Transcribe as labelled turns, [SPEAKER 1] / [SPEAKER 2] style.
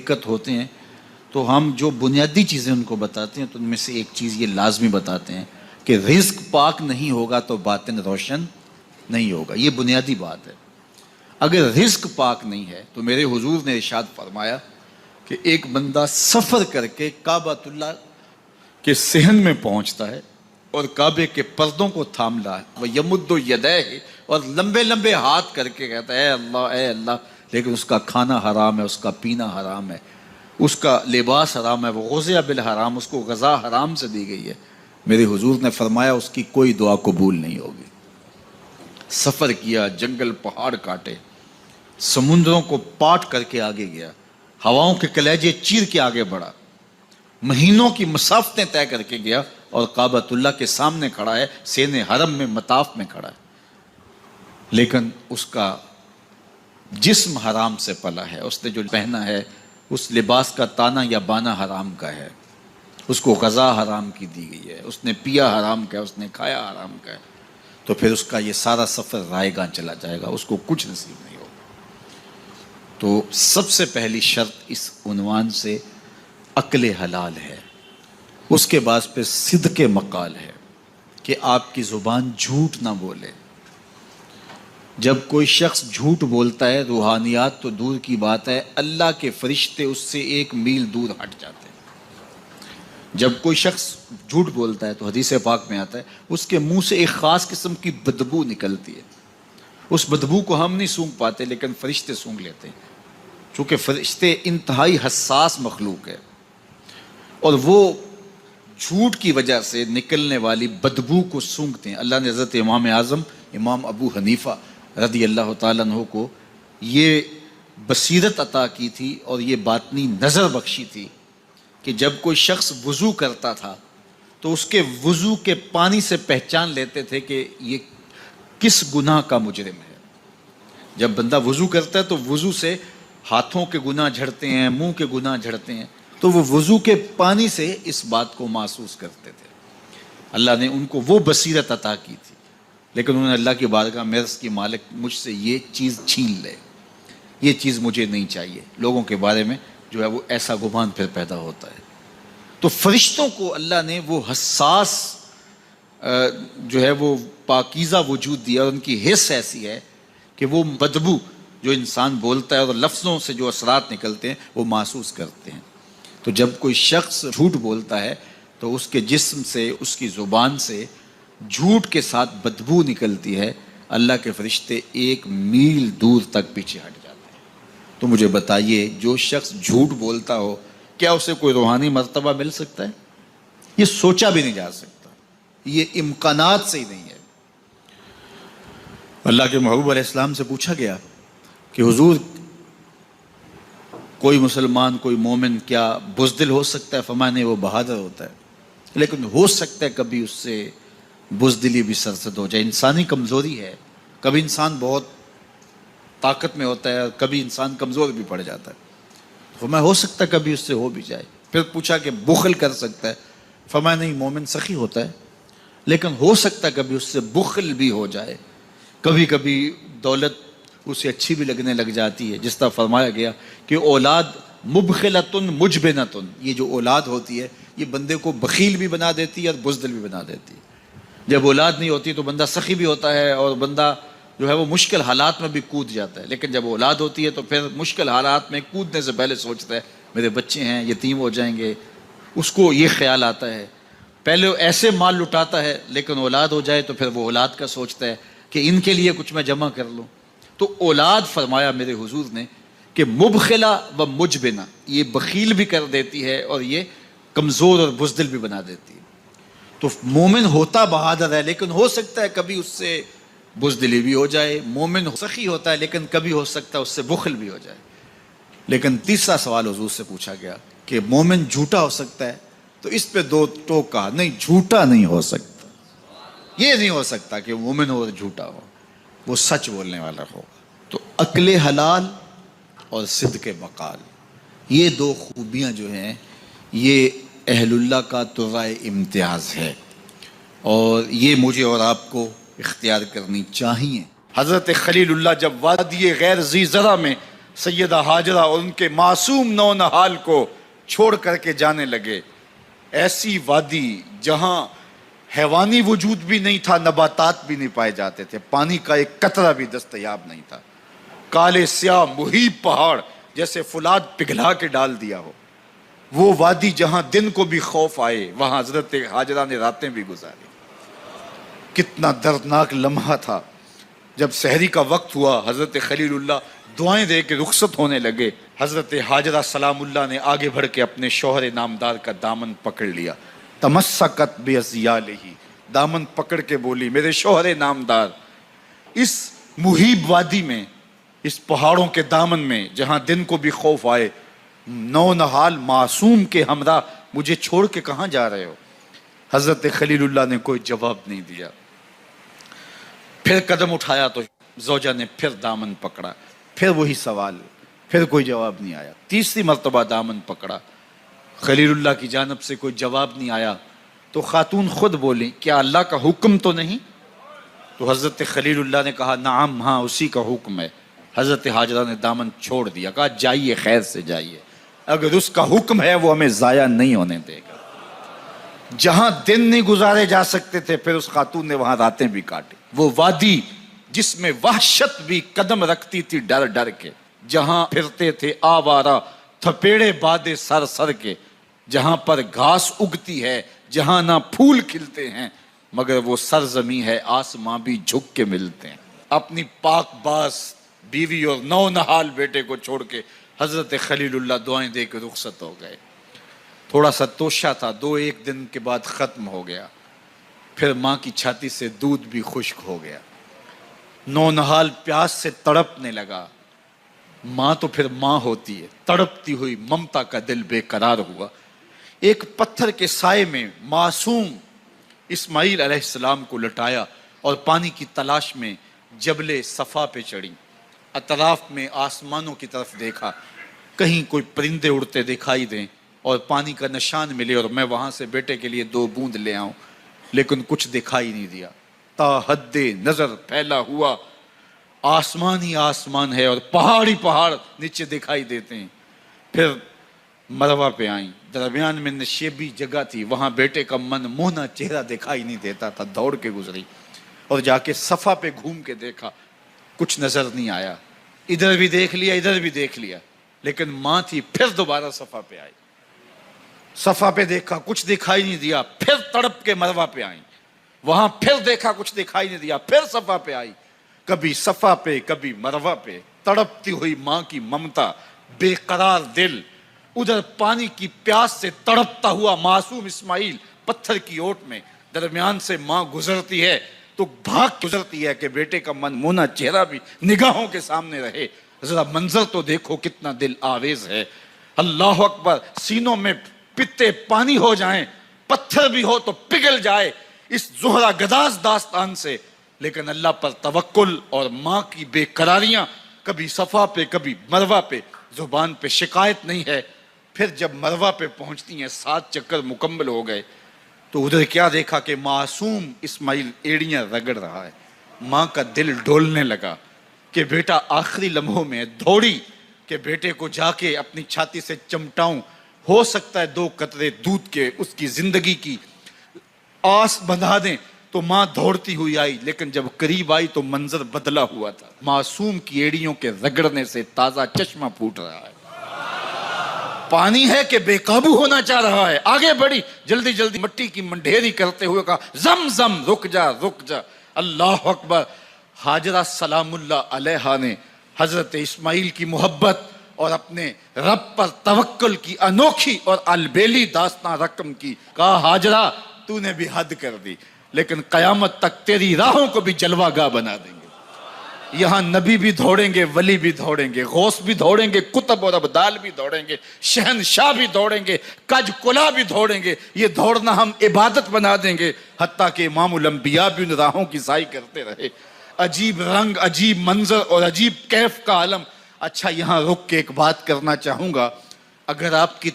[SPEAKER 1] دقت ہوتے ہیں تو ہم جو بنیادی چیزیں ان کو بتاتے ہیں تو ان میں سے ایک چیز یہ لازمی بتاتے ہیں کہ رزق پاک نہیں ہوگا تو باطن روشن نہیں ہوگا. یہ بنیادی بات ہے. اگر رزق پاک نہیں ہے تو میرے حضور نے ارشاد فرمایا کہ ایک بندہ سفر کر کے کعبۃ اللہ کے صحن میں پہنچتا ہے اور کعبے کے پردوں کو تھام لا ہے, وہ یمد یدیہ, اور لمبے لمبے ہاتھ کر کے کہتا ہے اے اللہ, لیکن اس کا کھانا حرام ہے, اس کا پینا حرام ہے, اس کا لباس حرام ہے, وہ غزیہ بالحرام, اس کو غذا حرام سے دی گئی ہے. میرے حضور نے فرمایا اس کی کوئی دعا قبول نہیں ہوگی. سفر کیا, جنگل پہاڑ کاٹے, سمندروں کو پاٹ کر کے آگے گیا, ہواؤں کے کلیجے چیر کے آگے بڑھا, مہینوں کی مسافتیں طے کر کے گیا اور کعبۃ اللہ کے سامنے کھڑا ہے, سین حرم میں مطاف میں کھڑا ہے, لیکن اس کا جسم حرام سے پلا ہے. اس نے جو پہنا ہے اس لباس کا تانا یا بانا حرام کا ہے, اس کو غذا حرام کی دی گئی ہے, اس نے پیا حرام کا ہے, اس نے کھایا حرام کا ہے, تو پھر اس کا یہ سارا سفر رائے گاں چلا جائے گا, اس کو کچھ نصیب نہیں ہوگا. تو سب سے پہلی شرط اس عنوان سے عقل حلال ہے. اس کے بعد پھر صدق مقال ہے کہ آپ کی زبان جھوٹ نہ بولے. جب کوئی شخص جھوٹ بولتا ہے, روحانیات تو دور کی بات ہے, اللہ کے فرشتے اس سے 1 میل دور ہٹ جاتے ہیں. جب کوئی شخص جھوٹ بولتا ہے تو حدیث پاک میں آتا ہے اس کے منہ سے ایک خاص قسم کی بدبو نکلتی ہے. اس بدبو کو ہم نہیں سونگھ پاتے لیکن فرشتے سونگھ لیتے ہیں, چونکہ فرشتے انتہائی حساس مخلوق ہے, اور وہ جھوٹ کی وجہ سے نکلنے والی بدبو کو سونگھتے ہیں. اللہ نے حضرت امام اعظم امام ابو حنیفہ رضی اللہ تعالیٰ عنہ کو یہ بصیرت عطا کی تھی اور یہ باطنی نظر بخشی تھی کہ جب کوئی شخص وضو کرتا تھا تو اس کے وضو کے پانی سے پہچان لیتے تھے کہ یہ کس گناہ کا مجرم ہے. جب بندہ وضو کرتا ہے تو وضو سے ہاتھوں کے گناہ جھڑتے ہیں, منہ کے گناہ جھڑتے ہیں, تو وہ وضو کے پانی سے اس بات کو محسوس کرتے تھے. اللہ نے ان کو وہ بصیرت عطا کی تھی, لیکن انہوں نے اللہ کی بارگاہ میں عرض کی مالک مجھ سے یہ چیز چھین لے, یہ چیز مجھے نہیں چاہیے. لوگوں کے بارے میں جو ہے وہ ایسا گمان پھر پیدا ہوتا ہے. تو فرشتوں کو اللہ نے وہ حساس جو ہے وہ پاکیزہ وجود دیا, اور ان کی حس ایسی ہے کہ وہ بدبو جو انسان بولتا ہے اور لفظوں سے جو اثرات نکلتے ہیں وہ محسوس کرتے ہیں. تو جب کوئی شخص جھوٹ بولتا ہے تو اس کے جسم سے, اس کی زبان سے جھوٹ کے ساتھ بدبو نکلتی ہے. اللہ کے فرشتے 1 میل دور تک پیچھے ہٹ جاتے ہیں. تو مجھے بتائیے, جو شخص جھوٹ بولتا ہو کیا اسے کوئی روحانی مرتبہ مل سکتا ہے؟ یہ سوچا بھی نہیں جا سکتا, یہ امکانات سے ہی نہیں ہے. اللہ کے محبوب علیہ السلام سے پوچھا گیا کہ حضور کوئی مسلمان, کوئی مومن کیا بزدل ہو سکتا ہے؟ فرمایا نہیں, وہ بہادر ہوتا ہے, لیکن ہو سکتا ہے کبھی اس سے بزدلی بھی سرزد ہو جائے. انسانی کمزوری ہے, کبھی انسان بہت طاقت میں ہوتا ہے اور کبھی انسان کمزور بھی پڑ جاتا ہے. فرمایا ہو سکتا ہے کبھی اس سے ہو بھی جائے. پھر پوچھا کہ بخل کر سکتا ہے؟ فرمایا نہیں, مومن سخی ہوتا ہے لیکن ہو سکتا ہے کبھی اس سے بخل بھی ہو جائے. کبھی کبھی دولت اسے اچھی بھی لگنے لگ جاتی ہے, جس طرح فرمایا گیا کہ اولاد مبخلتن مجبنتن, یہ جو اولاد ہوتی ہے یہ بندے کو بخیل بھی بنا دیتی ہے اور بزدل بھی بنا دیتی ہے. جب اولاد نہیں ہوتی تو بندہ سخی بھی ہوتا ہے اور بندہ جو ہے وہ مشکل حالات میں بھی کود جاتا ہے, لیکن جب اولاد ہوتی ہے تو پھر مشکل حالات میں کودنے سے پہلے سوچتا ہے میرے بچے ہیں یتیم ہو جائیں گے. اس کو یہ خیال آتا ہے, پہلے ایسے مال لٹاتا ہے لیکن اولاد ہو جائے تو پھر وہ اولاد کا سوچتا ہے کہ ان کے لیے کچھ میں جمع کر لوں. تو اولاد فرمایا میرے حضور نے کہ مبخلہ و مجبنہ, یہ بخیل بھی کر دیتی ہے اور یہ کمزور اور بزدل بھی بنا دیتی ہے. تو مومن ہوتا بہادر ہے لیکن ہو سکتا ہے کبھی اس سے بزدلی بھی ہو جائے. مومن سخی ہوتا ہے لیکن کبھی ہو سکتا ہے اس سے بخل بھی ہو جائے. لیکن تیسرا سوال حضور سے پوچھا گیا کہ مومن جھوٹا ہو سکتا ہے؟ تو اس پہ 2 ٹوک کہا, نہیں جھوٹا نہیں ہو سکتا. یہ نہیں ہو سکتا کہ مومن ہو اور جھوٹا ہو, وہ سچ بولنے والا ہو. تو عقل حلال اور صدق مقال, یہ 2 خوبیاں جو ہیں یہ اہل اللہ کا طرائے امتیاز ہے, اور یہ مجھے اور آپ کو اختیار کرنی چاہیے. حضرت خلیل اللہ جب وادی غیر ذی زرع میں سیدہ ہاجرہ اور ان کے معصوم نونہال کو چھوڑ کر کے جانے لگے. ایسی وادی جہاں حیوانی وجود بھی نہیں تھا، نباتات بھی نہیں پائے جاتے تھے، پانی کا ایک قطرہ بھی دستیاب نہیں تھا. کالے سیاہ مہیب پہاڑ جیسے فولاد پگھلا کے ڈال دیا ہو. وہ وادی جہاں دن کو بھی خوف آئے، وہاں حضرت ہاجرہ نے راتیں بھی گزاری. کتنا دردناک لمحہ تھا. جب سحری کا وقت ہوا، حضرت خلیل اللہ دعائیں دے کے رخصت ہونے لگے. حضرت ہاجرہ سلام اللہ نے آگے بڑھ کے اپنے شوہر نامدار کا دامن پکڑ لیا. تمسکت بعضیالہ، دامن پکڑ کے بولی میرے شوہر نامدار، اس مہیب وادی میں، اس پہاڑوں کے دامن میں جہاں دن کو بھی خوف آئے، نونہال معصوم کے ہمراہ مجھے چھوڑ کے کہاں جا رہے ہو؟ حضرت خلیل اللہ نے کوئی جواب نہیں دیا. پھر قدم اٹھایا تو زوجہ نے پھر دامن پکڑا، پھر وہی سوال، پھر کوئی جواب نہیں آیا. تیسری مرتبہ دامن پکڑا، خلیل اللہ کی جانب سے کوئی جواب نہیں آیا. تو خاتون خود بولی کیا اللہ کا حکم تو نہیں؟ تو حضرت خلیل اللہ نے کہا نعم، ہاں اسی کا حکم ہے. حضرت ہاجرہ نے دامن چھوڑ دیا، کہا جائیے، خیر سے جائیے، اگر اس کا حکم ہے وہ ہمیں ضائع نہیں ہونے دے گا. جہاں دن نہیں گزارے جا سکتے تھے پھر اس خاتون نے وہاں راتیں بھی کاٹی. وہ وادی جس میں وحشت بھی قدم رکھتی تھی ڈر ڈر کے، جہاں پھرتے تھے آوارہ تھپیڑے بادے سر سر کے، جہاں پر گھاس اگتی ہے، جہاں نہ پھول کھلتے ہیں، مگر وہ سرزمین ہے آسماں بھی جھک کے ملتے ہیں. اپنی پاک باز بیوی اور نونہال بیٹے کو چھوڑ کے حضرت خلیل اللہ دعائیں دے کے رخصت ہو گئے. تھوڑا سا توشہ تھا، 2-1 دن کے بعد ختم ہو گیا. پھر ماں کی چھاتی سے دودھ بھی خشک ہو گیا. نونہال پیاس سے تڑپنے لگا. ماں تو پھر ماں ہوتی ہے، تڑپتی ہوئی ممتا کا دل بے قرار ہوا. ایک پتھر کے سائے میں معصوم اسماعیل علیہ السلام کو لٹایا اور پانی کی تلاش میں جبل صفا پہ چڑھی. اطراف میں آسمانوں کی طرف دیکھا، کہیں کوئی پرندے اڑتے دکھائی دیں اور پانی کا نشان ملے اور میں وہاں سے بیٹے کے لیے 2 بوند لے آؤں، لیکن کچھ دکھائی نہیں دیا. تا حد نظر پھیلا ہوا آسمان ہی آسمان ہے اور پہاڑ ہی پہاڑ نیچے دکھائی دیتے ہیں. پھر مروہ پہ آئیں، درمیان میں نشیبی جگہ تھی، وہاں بیٹے کا من موہنا چہرہ دکھائی نہیں دیتا تھا. دوڑ کے گزری اور جا کے صفا پہ گھوم کے دیکھا، کچھ نظر نہیں آیا. ادھر بھی دیکھ لیا، ادھر بھی دیکھ لیا، لیکن ماں تھی. پھر دوبارہ صفا پہ آئی، صفا پہ دیکھا، کچھ دکھائی نہیں دیا. پھر تڑپ کے مروہ پہ آئیں، وہاں پھر دیکھا، کچھ دکھائی نہیں دیا. پھر صفا پہ آئی، کبھی صفا پہ کبھی مروہ پہ. تڑپتی ہوئی ماں کی ممتا، بے قرار دل. ادھر پانی کی پیاس سے تڑپتا ہوا معصوم اسماعیل پتھر کی اوٹ میں. درمیان سے ماں گزرتی ہے تو بھاگ گزرتی ہے کہ بیٹے کا من مونا چہرہ بھی نگاہوں کے سامنے رہے. ذرا منظر تو دیکھو کتنا دل آویز ہے. اللہ اکبر، سینوں میں پتے پانی ہو جائیں، پتھر بھی ہو تو پگھل جائے اس زہرہ گداز داستان سے. لیکن اللہ پر توکل اور ماں کی بے قراریاں، کبھی صفا پہ کبھی مروہ پہ، زبان پہ شکایت نہیں ہے. پھر جب مروہ پہ پہنچتی ہیں، 7 چکر مکمل ہو گئے، تو ادھر کیا دیکھا کہ معصوم اسماعیل ایڑیاں رگڑ رہا ہے. ماں کا دل ڈولنے لگا کہ بیٹا آخری لمحوں میں. دوڑی کہ بیٹے کو جا کے اپنی چھاتی سے چمٹاؤں، ہو سکتا ہے 2 قطرے دودھ کے اس کی زندگی کی آس بندھا دیں. تو ماں دوڑتی ہوئی آئی، لیکن جب قریب آئی تو منظر بدلا ہوا تھا. معصوم کی ایڑیوں کے رگڑنے سے تازہ چشمہ پھوٹ رہا ہے. پانی ہے کہ بے قابو ہونا چاہ رہا ہے. آگے بڑھی، جلدی جلدی مٹی کی منڈھیری کرتے ہوئے کہا زم زم، رک جا رک جا. اللہ اکبر. ہاجرہ سلام اللہ علیہا نے حضرت اسماعیل کی محبت اور اپنے رب پر توکل کی انوکھی اور البیلی داستان رقم کی. کہا ہاجرہ تو نے بھی حد کر دی، لیکن قیامت تک تیری راہوں کو بھی جلوہ گاہ بنا دیں گے. یہاں نبی بھی دوڑیں گے، ولی بھی دوڑیں گے، غوث بھی دوڑیں گے، کتب اور ابدال بھی دوڑیں گے، شہنشاہ بھی دوڑیں گے، کج کلا بھی دوڑیں گے. یہ دوڑنا ہم عبادت بنا دیں گے. حتیٰ کہ امام الانبیاء بھی ان راہوں کی سائی کرتے رہے. عجیب رنگ، عجیب منظر اور عجیب کیف کا عالم. اچھا، یہاں رک کے ایک بات کرنا چاہوں گا. اگر آپ کی